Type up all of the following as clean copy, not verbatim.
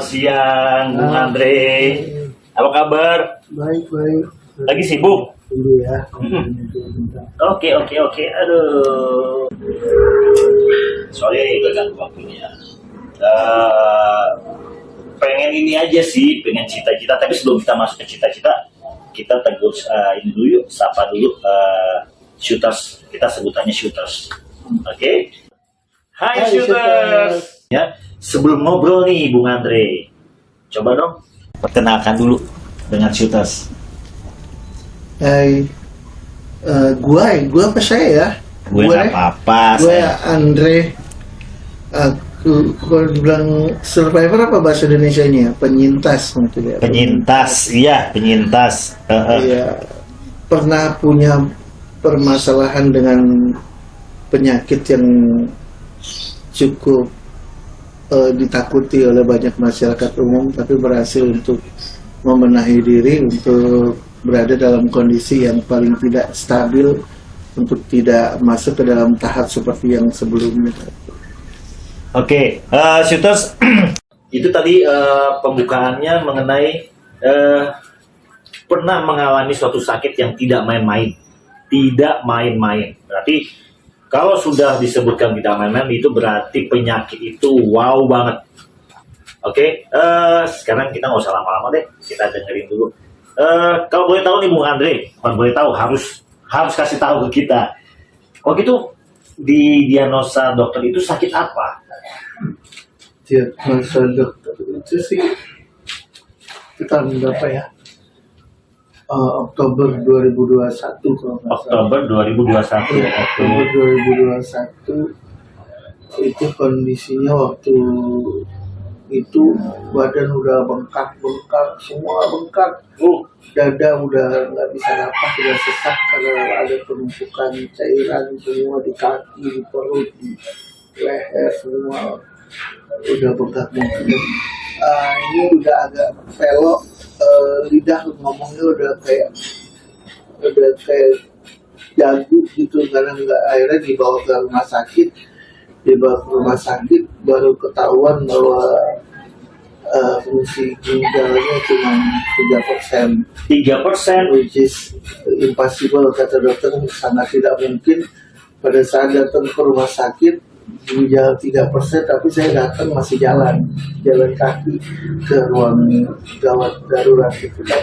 Selamat siang, Bung Andre. Apa kabar? Baik, baik. Lagi sibuk? Dulu ya. Oke. Aduh. Sorry, gak waktunya. Pengen ini aja sih, pengen cita-cita. Tapi sebelum kita masuk ke cita-cita, kita tegur ini dulu yuk, sapa dulu shooters. Kita sebutannya shooters. Oke? Hai shooters. Ya, sebelum ngobrol nih, Bung Andre, coba dong perkenalkan dulu dengan shooters. Hai, gua apa saya ya? Gue nggak apa-apa. Gue Andre. Aku bilang survivor apa bahasa Indonesia-nya? Penyintas mungkin ya. Penyintas, iya penyintas. Iya. Pernah punya permasalahan dengan penyakit yang cukup ditakuti oleh banyak masyarakat umum, tapi berhasil untuk membenahi diri untuk berada dalam kondisi yang paling tidak stabil, untuk tidak masuk ke dalam tahap seperti yang sebelumnya. Oke, shooters, itu tadi pembukaannya mengenai pernah mengalami suatu sakit yang tidak main-main. Tidak main-main. Berarti kalau sudah disebutkan tidak main-main, itu berarti penyakit itu wow banget. Oke, sekarang kita nggak usah lama-lama deh, kita dengerin dulu. Kalau boleh tahu nih Bung Andre, bukan boleh tahu, harus kasih tahu ke kita. Waktu itu di diagnosa dokter itu sakit apa? Diagnosa dokter itu sih kita berapa ya? Oktober 2021 kalau nggak salah. Oktober 2021. Oktober 2021 itu kondisinya waktu itu badan udah bengkak, semua bengkak. Dada udah nggak bisa napas, udah sesak karena ada penumpukan cairan semua di kaki, di perut, di leher, semua udah bengkak. Ini udah agak pelok, lidah ngomongnya udah kayak jago gitu, karena akhirnya dibawa ke rumah sakit. Baru ketahuan bahwa fungsi ginjalnya cuma 3%. 3%? Which is impossible, kata dokter, sangat tidak mungkin. Pada saat datang ke rumah sakit, ginjal 3%, tapi saya datang masih jalan kaki ke ruang gawat darurat itu kan.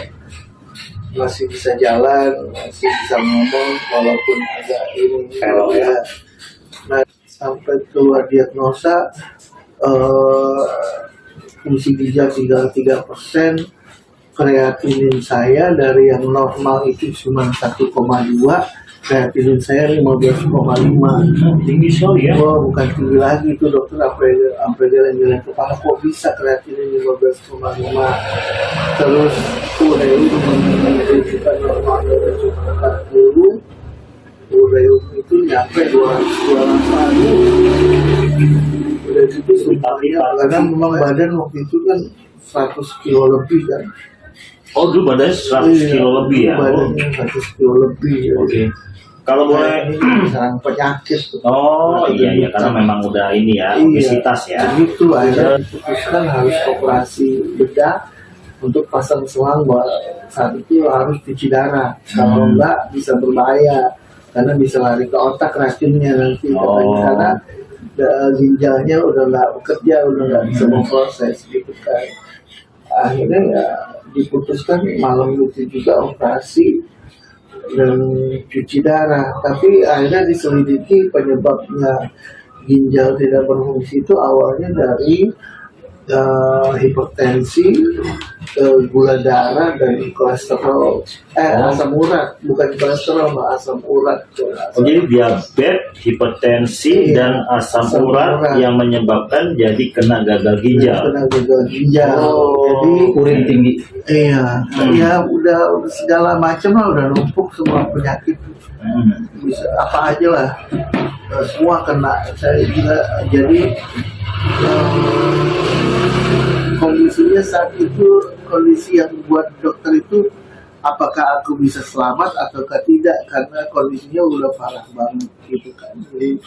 Masih bisa jalan, masih bisa ngomong, walaupun agak ini ya. Nah, sampai keluar diagnosa, fungsi ginjal tinggal 3%, kreatinin saya dari yang normal itu cuma 1,2, kreatinin saya 15,5. Tinggi sekali ya? Oh, bukan tinggi lagi itu dokter, sampai jalan-jalan kepala, kok bisa kreatinin 15,5. Terus ureum menunjukkan normalnya udah cuma 40, ureum itu nyampe 200. Udah gitu sumpahnya, karena memang badan waktu itu kan 100 kilo lebih kan. Oh dulu badannya 100 kilo lebih ya? Badannya 100 kilo lebih ya. Oke. Kalau boleh serang penyakit. Oh iya, karena memang udah ini ya, obesitas ya. Begitu, akhirnya diputuskan harus operasi bedah untuk pasang selang, bahwa saat itu harus cuci darah. Kalau enggak bisa berbahaya, karena bisa lari ke otak racunnya nanti. Karena ginjalnya udah nggak bekerja, udah nggak bisa memproses gitu kan. Akhirnya ya diputuskan malam itu juga operasi dan cuci darah. Tapi akhirnya diselidiki penyebabnya ginjal tidak berfungsi itu awalnya dari hipertensi, gula darah, dan kolesterol, asam urat, bukan kolesterol, asam urat. Jadi diabetes, hipertensi, dan asam urat yang menyebabkan jadi kena gagal ginjal. Jadi urin tinggi. Iya, ya udah segala macam lah, udah numpuk semua penyakit. Bisa apa aja lah, semua kena. Saya juga jadi kondisinya saat itu, kondisi yang buat dokter itu apakah aku bisa selamat ataukah tidak, karena kondisinya udah parah banget gitu kan. Jadi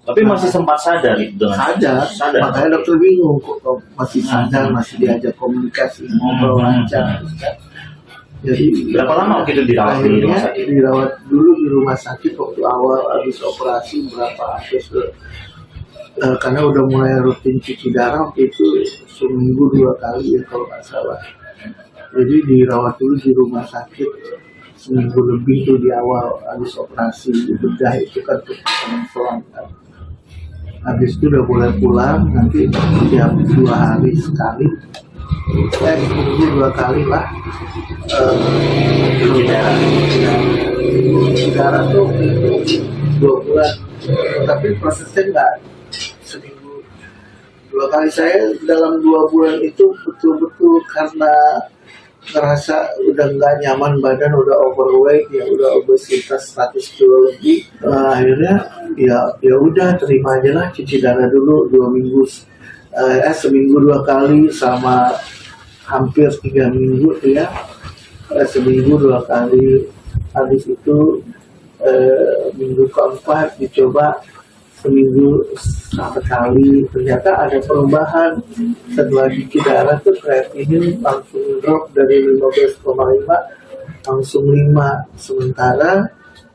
Tapi masih sempat sadar itu dengan sadar. Makanya dokter bingung kok masih sadar, masih diajak komunikasi, ngobrol lancar. Jadi berapa lama waktu itu dirawat di rumah sakit? Dirawat dulu di rumah sakit waktu awal habis operasi karena udah mulai rutin cuci darah waktu itu seminggu 2 kali ya kalau nggak salah. Jadi dirawat dulu di rumah sakit seminggu lebih tuh di awal habis operasi bedah itu kan tuh selang. Habis itu udah boleh pulang, nanti tiap 2 hari sekali, seminggu 2 kali lah. Darah tuh 2 bulan, tapi prosesnya nggak seminggu 2 kali. Saya dalam 2 bulan itu betul-betul karena ngerasa udah nggak nyaman badan, udah overweight ya, udah obesitas 100 kilo lebih. Akhirnya ya udah terima aja lah, cuci darah dulu 2 minggu, seminggu 2 kali sama hampir 3 minggu ya, seminggu 2 kali. Habis itu minggu keempat dicoba seminggu 1 kali, ternyata ada perubahan. Setelah cuci darah tuh kreatinin langsung drop dari 15,5 langsung 5. Sementara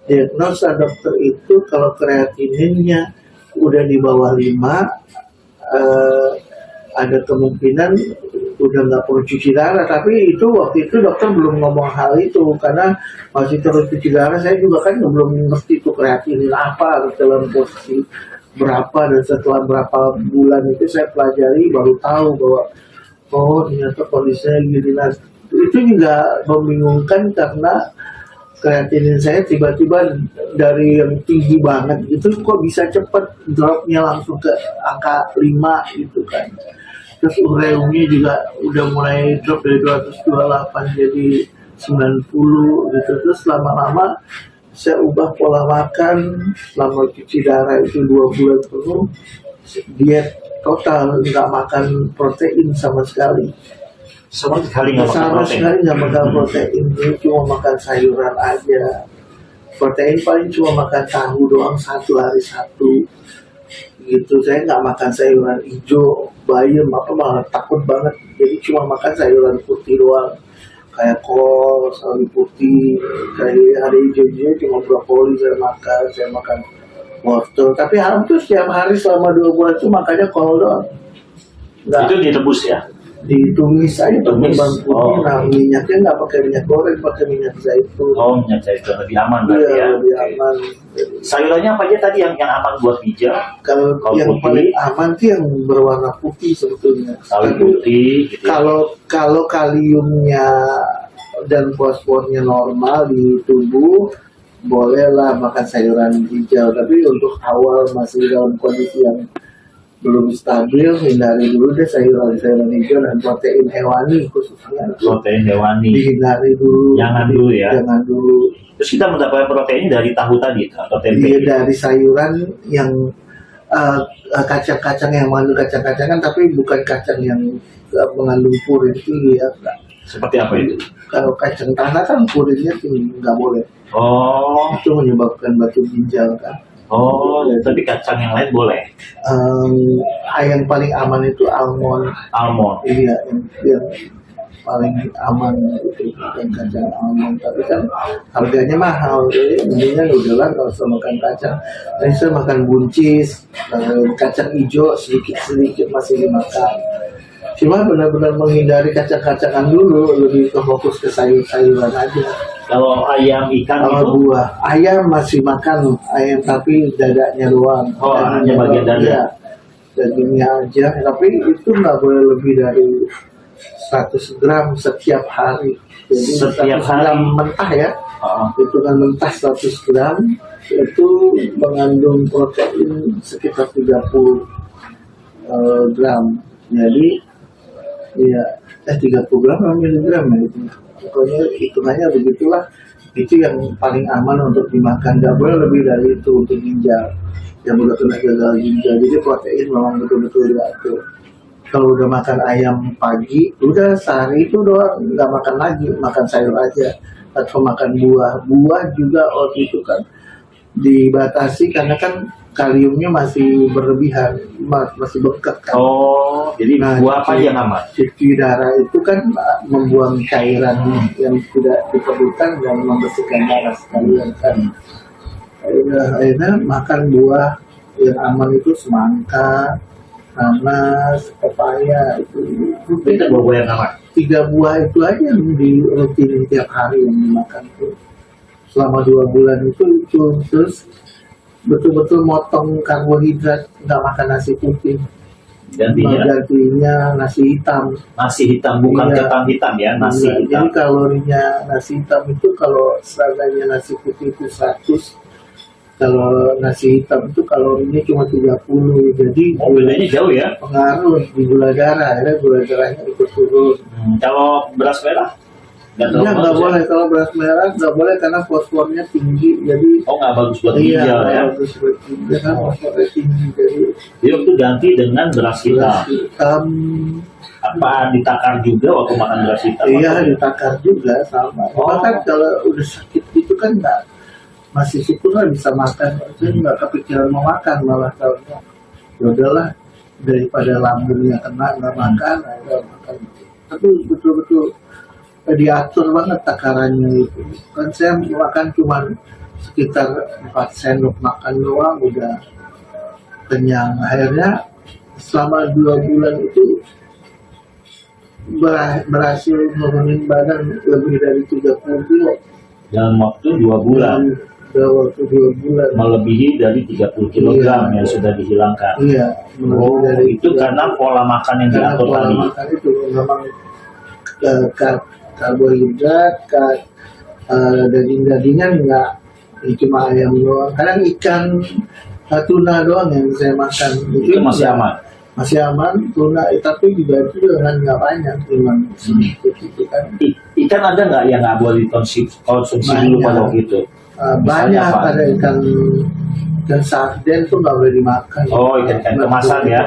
diagnosa dokter itu kalau kreatininnya udah di bawah 5, ada kemungkinan udah nggak perlu cuci darah. Tapi itu waktu itu dokter belum ngomong hal itu karena masih terus cuci darah. Saya juga kan belum ngerti itu kreatinin apa dalam posisi berapa, dan setelah berapa bulan itu saya pelajari baru tahu bahwa oh ternyata kondisinya gini. Nah, itu juga membingungkan karena kreatinin saya tiba-tiba dari yang tinggi banget gitu kok bisa cepet dropnya langsung ke angka 5 gitu kan. Terus ureumnya juga udah mulai drop dari 228 jadi 90 gitu. Terus lama-lama saya ubah pola makan, selama cuci darah itu 2 bulan penuh, diet total, nggak makan protein sama sekali. Sama sekali nggak makan protein, ini cuma makan sayuran aja. Protein paling cuma makan tahu doang 1 hari 1 gitu. Saya nggak makan sayuran hijau, bayam apa, malah takut banget. Jadi cuma makan sayuran putih doang, kayak kol, sawi putih, kayak ada hijau-hijau cuma brokoli saya makan wortel. Tapi hampir setiap hari selama 2 bulan itu makannya kol doang. Itu direbus ya? Ditumis aja pakai bawang putih. Oh. Nah, minyaknya nggak pakai minyak goreng, pakai minyak zaitun. Oh, minyak zaitun lebih aman berarti Iya, ya? lebih aman. Sayurannya apa aja tadi yang aman buat ginjal? Kalau yang putih, paling aman tuh yang berwarna putih sebetulnya. sawi putih gitu ya? Kalau kaliumnya dan fosfornya normal di tubuh, bolehlah makan sayuran hijau. Tapi untuk awal masih dalam kondisi yang belum stabil, hindari dulu deh sayuran hijau dan protein hewani khususnya. Protein hewani. Dihindari dulu. Jangan dulu ya? Jangan dulu. Terus kita mendapatkan protein dari tahu tadi atau tempe? Iya, dari sayuran yang kacang-kacang yang mengandung kacang-kacangan, tapi bukan kacang yang mengandung purin tinggi ya. Seperti apa itu? Kalau kacang tanah kan purinnya tinggi, nggak boleh. Oh. Itu menyebabkan batu ginjal kan. Oh, tapi kacang yang lain boleh? Yang paling aman itu almond. Almond? Iya, yang paling aman itu bukan kacang almond. Tapi kan harganya mahal, jadi mendingan udahlah kalau usah makan kacang. Tadi saya makan buncis, kacang hijau sedikit-sedikit masih dimakan. Cuma benar-benar menghindari kacang-kacangan dulu, lebih ke fokus ke sayur-sayuran aja. Kalau ayam, ikan Kalau itu? buah, ayam masih makan ayam tapi dadanya doang. Oh, hanya bagian dada. Ya, dagingnya aja. Tapi itu nggak boleh lebih dari 100 gram setiap hari. Jadi Setiap 100 hari? gram mentah ya. Hitungan mentah 100 gram itu mengandung protein sekitar 30 gram. Jadi ya 30 gram miligram ya itu. Pokoknya hitungannya begitulah. Itu yang paling aman untuk dimakan. Nggak boleh lebih dari itu untuk ginjal. Yang udah kena gagal ginjal. Jadi protein memang betul-betul diatur. Kalau udah makan ayam pagi, udah sehari itu doang, nggak makan lagi, makan sayur aja. Atau makan buah. Buah juga waktu itu kan dibatasi karena kan kaliumnya masih berlebihan, masih bengkak kan. Oh, jadi buah apa aja yang aman? Cuci darah itu kan membuang cairan yang tidak diperlukan dan membersihkan darah sekalian kan. Akhirnya makan buah yang aman itu semangka, nanas, pepaya itu. Itu buah yang aman. 3 buah itu aja yang dirutinin tiap hari yang dimakan tuh. Selama 2 bulan itu terus betul-betul motong karbohidrat, nggak makan nasi putih. Gantinya nasi hitam. Nasi hitam, bukan Iya. ketan hitam ya, nasi Iya, hitam. jadi kalorinya nasi hitam itu kalau seadanya nasi putih itu 100, kalau nasi hitam itu kalorinya cuma 30. Jadi Bedanya jauh ya. pengaruh di gula darah, akhirnya gula darahnya ikut turun. Kalau beras merah? Ya nggak boleh, kalau beras merah nggak boleh karena fosfornya tinggi, jadi Oh, nggak bagus buat iya ginjal ya. bagus buat ginjal kan fosfornya tinggi, jadi Jadi waktu ganti dengan beras beras hitam. hitam. Apa ditakar juga waktu makan beras hitam? Iya ditakar juga sama. Oh. Bahkan kalau udah sakit itu kan nggak, masih syukurlah bisa makan. Saya nggak kepikiran mau makan, malah kalau ya udahlah daripada lambungnya kena nggak makan, nggak makan. Tapi betul-betul diatur banget takarannya itu. Kan saya makan cuma sekitar 4 sendok makan doang udah kenyang. Akhirnya selama 2 bulan itu berhasil nurunin badan lebih dari 30 kilo. Dalam waktu 2 bulan. Dalam waktu 2 bulan. Melebihi dari 30 kg Iya. yang sudah dihilangkan. Iya. Oh, dari itu karena pola makan yang karena diatur pola tadi. makan itu memang karbohidrat, daging-dagingan enggak, cuma ayam doang. Kadang ikan, tuna doang yang saya makan. Itu masih aman. Masih aman, tuna tapi juga itu dengan nggak banyak, cuma sedikit itu kan. Ikan ada nggak yang nggak boleh konsumsi dulu Banyak. pada waktu itu? Banyak Misalnya apa? ada ikan sarden tuh nggak boleh dimakan. Oh, ikan kemasan ya?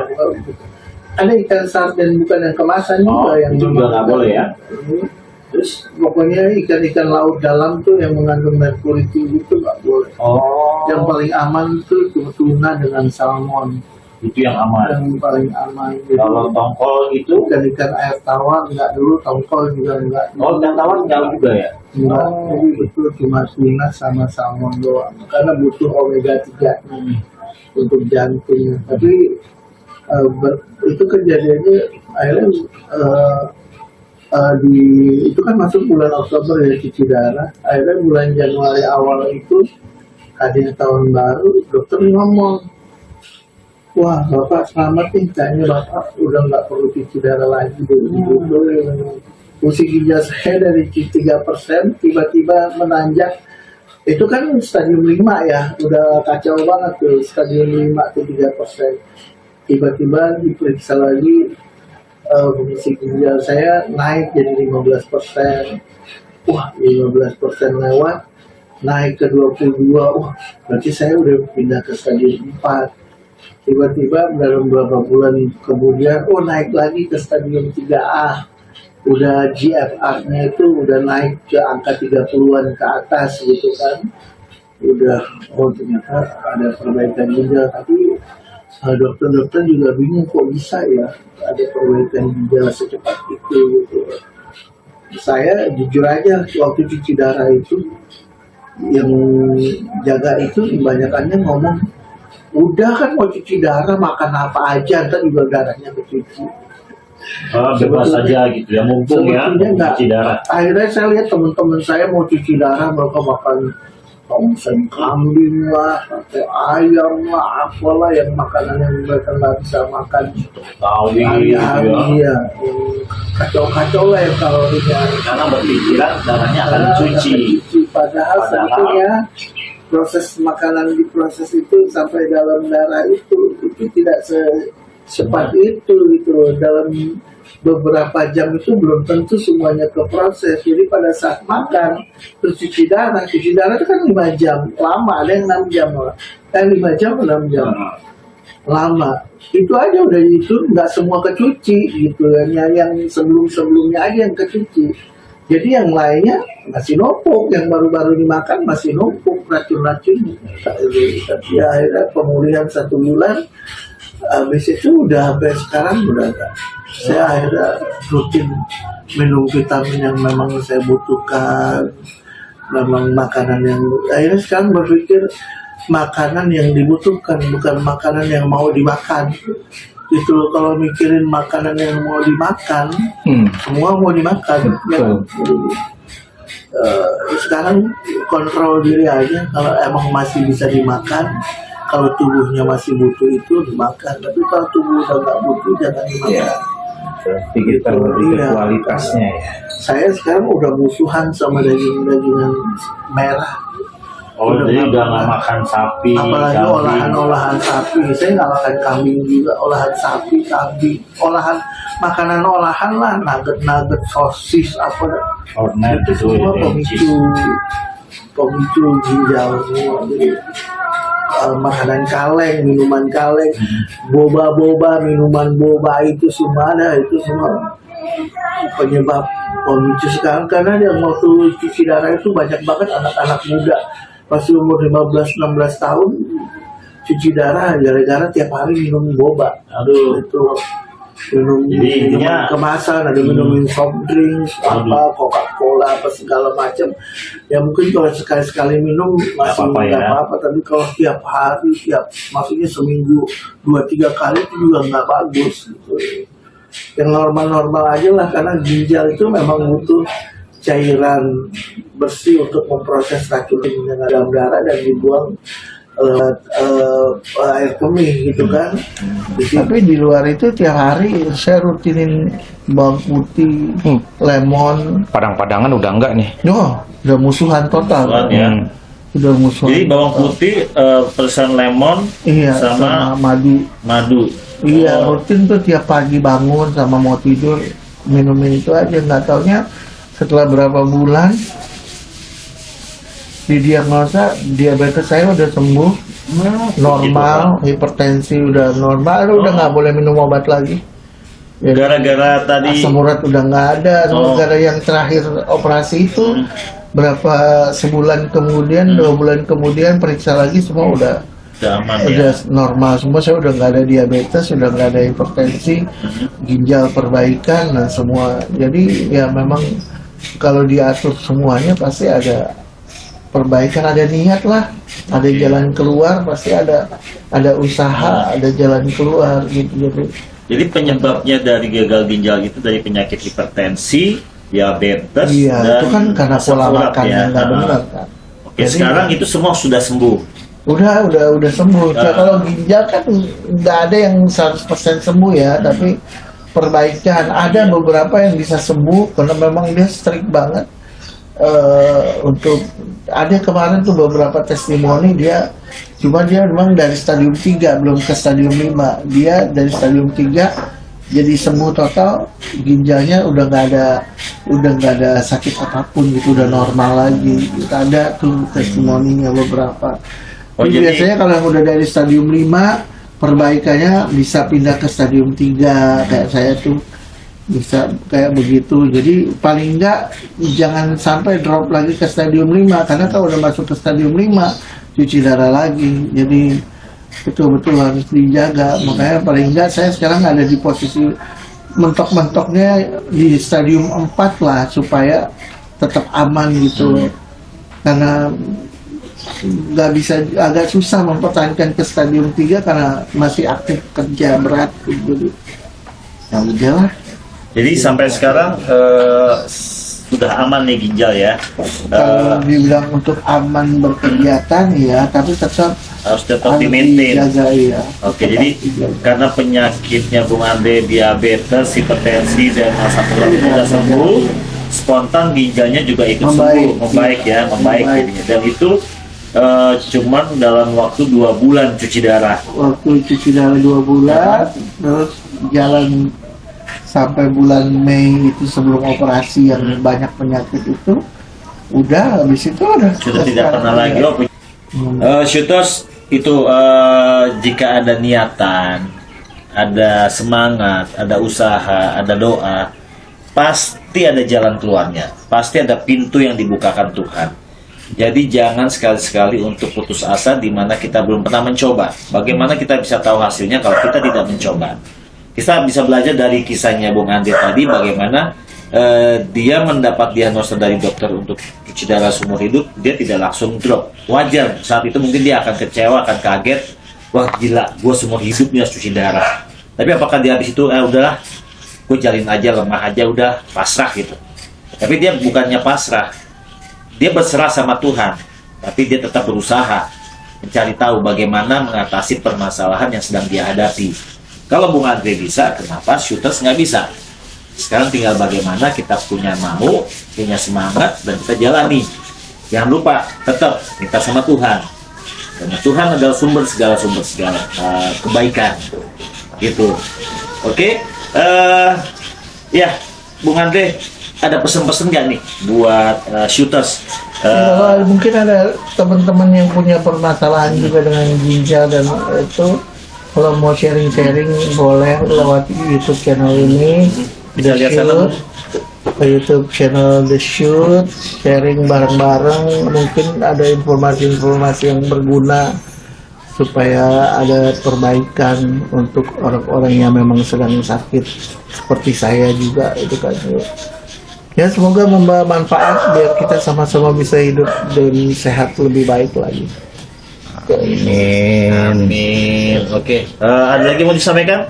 Ada ikan sarden bukan yang kemasan Oh, juga yang itu juga nggak boleh ya? Terus pokoknya ikan-ikan laut dalam tuh yang mengandung merkuri tinggi itu nggak boleh. Oh, Yang paling aman tuh tuna dengan salmon, itu yang aman. yang paling aman. Jadi, Kalau tongkol itu, ikan-ikan air tawar nggak dulu, tongkol juga nggak. oh, ikan tawar nggak juga ya? Enggak, Oh. jadi betul cuma tuna sama salmon doang. Karena butuh omega 3 untuk jantung. Tapi itu kejadiannya akhirnya itu kan masuk bulan Oktober ya cuci darah. Akhirnya bulan Januari awal itu hadir tahun baru, dokter ngomong, wah bapak selamat nih, kayaknya bapak udah nggak perlu cuci darah lagi. Fungsi ginjal saya dari 3% tiba-tiba menanjak. Itu kan stadium 5 ya, udah kacau banget tuh, stadium 5 ke 3%. Tiba-tiba diperiksa lagi, fungsi ginjal saya naik jadi 15%. Wah, 15% lewat, naik ke 22. Wah, berarti saya udah pindah ke stadium 4. Tiba-tiba dalam beberapa bulan kemudian, naik lagi ke stadium 3A. Udah GFR-nya itu udah naik ke angka 30-an ke atas gitu kan. Udah, ternyata ada perbaikan ginjal. Tapi dokter-dokter juga bingung kok bisa ya ada perbaikan ginjal secepat itu gitu. Saya jujur aja waktu cuci darah itu yang jaga itu kebanyakannya ngomong, udah kan mau cuci darah makan apa aja ntar juga darahnya kecuci. Bebas saja gitu ya, mumpung ya, Sebetulnya enggak. cuci darah. Akhirnya saya lihat teman-teman saya mau cuci darah, mereka makan tongseng kambing lah, atau ayam lah, apalah yang makanan yang mereka nggak bisa makan Tahu gitu ya. iya, kacau-kacau lah yang kalorinya. Karena berpikiran darahnya akan dicuci. Padahal sebetulnya proses makanan diproses itu sampai dalam darah itu tidak secepat itu gitu. Dalam beberapa jam itu belum tentu semuanya keproses. Jadi pada saat makan terus cuci darah itu kan 5 jam lama, ada yang 6 jam lah. 5 jam 6 jam lama. Itu aja udah, itu nggak semua kecuci gitu kan. Yang sebelum-sebelumnya aja yang kecuci. Jadi yang lainnya masih numpuk, yang baru-baru dimakan masih numpuk racun-racunnya. Tapi akhirnya pemulihan 1 bulan, habis itu udah sampai sekarang udah enggak. Saya akhirnya rutin minum vitamin yang memang saya butuhkan, memang makanan yang akhirnya sekarang berpikir makanan yang dibutuhkan, bukan makanan yang mau dimakan. Itu kalau mikirin makanan yang mau dimakan, semua mau dimakan. Ya. Sekarang kontrol diri aja, kalau emang masih bisa dimakan, kalau tubuhnya masih butuh itu dimakan. Tapi kalau tubuh udah nggak butuh jangan dimakan. Pikirkan lebih ke kualitasnya ya. Saya sekarang udah musuhan sama daging-dagingan merah. Jadi udah nggak makan sapi, Apalagi kambing. olahan-olahan sapi. Saya nggak makan kambing juga, olahan sapi, kambing, olahan makanan olahan lah, nugget, sosis apa Kornet itu itu semua ya, pemicu ginjal semua. Jadi makanan kaleng, minuman kaleng, boba, minuman boba itu semua ada, itu semua penyebab pemicu sekarang. Karena yang waktu cuci darah itu banyak banget anak-anak muda masih umur 15-16 tahun cuci darah gara-gara tiap hari minum boba. Aduh. Itu minum Jadi minuman intinya- kemasan, ada minum soft drinks, apa Coca-Cola apa segala macam. Ya mungkin kalau sekali-sekali minum masih apa-apa nggak ya. apa-apa, tapi kalau tiap hari, maksudnya seminggu 2-3 kali itu juga nggak bagus gitu. Yang normal-normal aja lah, karena ginjal itu memang butuh cairan bersih untuk memproses racun yang ada dalam darah dan dibuang air kemih gitu kan. Tapi di luar itu tiap hari saya rutinin bawang putih, lemon. Padang-padangan udah enggak nih. Udah musuhan total. Musuhan, ya. Udah musuhan. Jadi bawang putih, persen lemon, Iya, sama sama madu. Iya, Oh. rutin tuh tiap pagi bangun sama mau tidur minumin itu aja. Nggak taunya setelah berapa bulan didiagnosa diabetes saya udah sembuh, normal, hipertensi udah normal, udah nggak boleh minum obat lagi. Jadi, Gara-gara tadi asam urat udah nggak ada. Oh. Gara yang terakhir operasi itu berapa sebulan kemudian, 2 bulan kemudian periksa lagi semua udah aman udah ya. normal semua. Saya udah nggak ada diabetes, udah nggak ada hipertensi, ginjal perbaikan dan semua. Jadi ya memang kalau diatur semuanya pasti ada perbaikan, ada niat lah, ada jalan keluar, pasti ada usaha, ada jalan keluar gitu. Jadi penyebabnya dari gagal ginjal itu dari penyakit hipertensi, diabetes, Iya, dan itu kan karena asam pola urat makan ya. yang nggak benar kan. Oke, Jadi, sekarang itu semua sudah sembuh. udah sembuh. Kalau ginjal kan nggak ada yang 100% sembuh ya, tapi perbaikan ada beberapa yang bisa sembuh karena memang dia strict banget. Untuk ada kemarin tuh beberapa testimoni dia memang dari stadium 3 belum ke stadium 5, dia dari stadium 3 jadi sembuh total, ginjalnya udah nggak ada sakit apapun gitu, udah normal lagi. Ada tuh testimoninya beberapa. Tapi jadi- biasanya kalau yang udah dari stadium 5 perbaikannya bisa pindah ke stadium 3 kayak saya tuh bisa kayak begitu. Jadi paling enggak jangan sampai drop lagi ke stadium 5, karena kalau udah masuk ke stadium 5 cuci darah lagi. Jadi betul-betul harus dijaga. Makanya paling enggak saya sekarang ada di posisi mentok-mentoknya di stadium 4 lah, supaya tetap aman gitu. Karena nggak bisa, agak susah mempertahankan ke stadium 3 karena masih aktif kerja berat gitu. Ya udah lah. Jadi sampai sekarang sudah aman nih ginjal ya. Kalau dibilang untuk aman berkegiatan ya, tapi tetap Harus tetap harus di-maintain. dijaga ya. Oke, jadi karena penyakitnya Bung Andre, diabetes, hipertensi, dan asam urat itu sudah sembuh, spontan ginjalnya juga ikut Membaik. sembuh, membaik ya, membaik Membaik. jadinya. Dan itu cuman dalam waktu 2 bulan cuci darah. Waktu cuci darah 2 bulan, terus jalan sampai bulan Mei itu sebelum operasi yang banyak penyakit itu, udah habis itu udah Sudah tidak pernah lagi. Oh, shooters itu jika ada niatan, ada semangat, ada usaha, ada doa, pasti ada jalan keluarnya, pasti ada pintu yang dibukakan Tuhan. Jadi jangan sekali-sekali untuk putus asa di mana kita belum pernah mencoba. Bagaimana kita bisa tahu hasilnya kalau kita tidak mencoba? Kita bisa belajar dari kisahnya Bung Andre tadi, bagaimana dia mendapat diagnosa dari dokter untuk cuci darah seumur hidup, dia tidak langsung drop. Wajar, saat itu mungkin dia akan kecewa, akan kaget, wah gila, gue seumur hidup nih harus cuci darah. Tapi apakah dia habis itu, udahlah, gue jalin aja, lemah aja, udah pasrah gitu. Tapi dia bukannya pasrah, dia berserah sama Tuhan, tapi dia tetap berusaha mencari tahu bagaimana mengatasi permasalahan yang sedang dia hadapi. Kalau Bung Andre bisa, kenapa Shooters nggak bisa? Sekarang tinggal bagaimana kita punya mau, punya semangat, dan kita jalani. Jangan lupa, tetap minta sama Tuhan. Karena Tuhan adalah sumber segala kebaikan. Gitu. Oke? Ya, Bung Andre, ada pesan-pesan nggak nih buat Shooters? Kalau mungkin ada teman-teman yang punya permasalahan juga dengan ginjal dan itu, kalau mau sharing-sharing boleh lewat YouTube channel ini. Bisa lihat sana. Ke YouTube channel The Shoot, sharing bareng-bareng, mungkin ada informasi-informasi yang berguna supaya ada perbaikan untuk orang-orang yang memang sedang sakit seperti saya juga itu kan. Ya semoga membawa manfaat biar kita sama-sama bisa hidup dan sehat lebih baik lagi. Amin. Oke. Ada lagi mau disampaikan,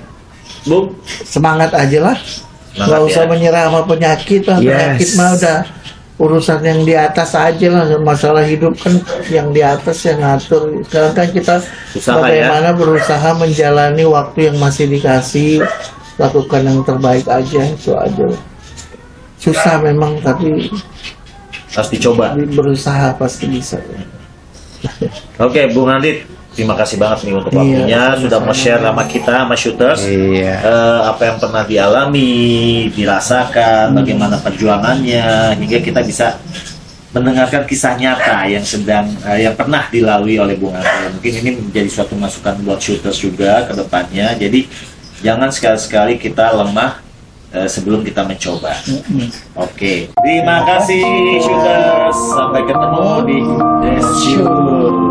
Bung? Semangat aja lah. Semangat, Nggak usah ya. menyerah sama penyakit lah. Penyakit mah udah urusan yang di atas aja lah. Masalah hidup kan yang di atas yang ngatur. Sekarang kan kita Usaha, bagaimana berusaha menjalani waktu yang masih dikasih, lakukan yang terbaik aja, itu aja. Susah memang, tapi Harus dicoba. berusaha pasti bisa. Oke, Bung Andit, terima kasih banget nih untuk Iya, waktunya, sama-sama. sudah mau share sama kita, sama Shooters. Iya. Apa yang pernah dialami, dirasakan, bagaimana perjuangannya, hingga kita bisa mendengarkan kisah nyata yang yang pernah dilalui oleh Bung Andre. Mungkin ini menjadi suatu masukan buat Shooters juga ke depannya. Jadi jangan sekali-sekali kita lemah sebelum kita mencoba. Oke, terima kasih Shooters. Sampai ketemu di The Shoot.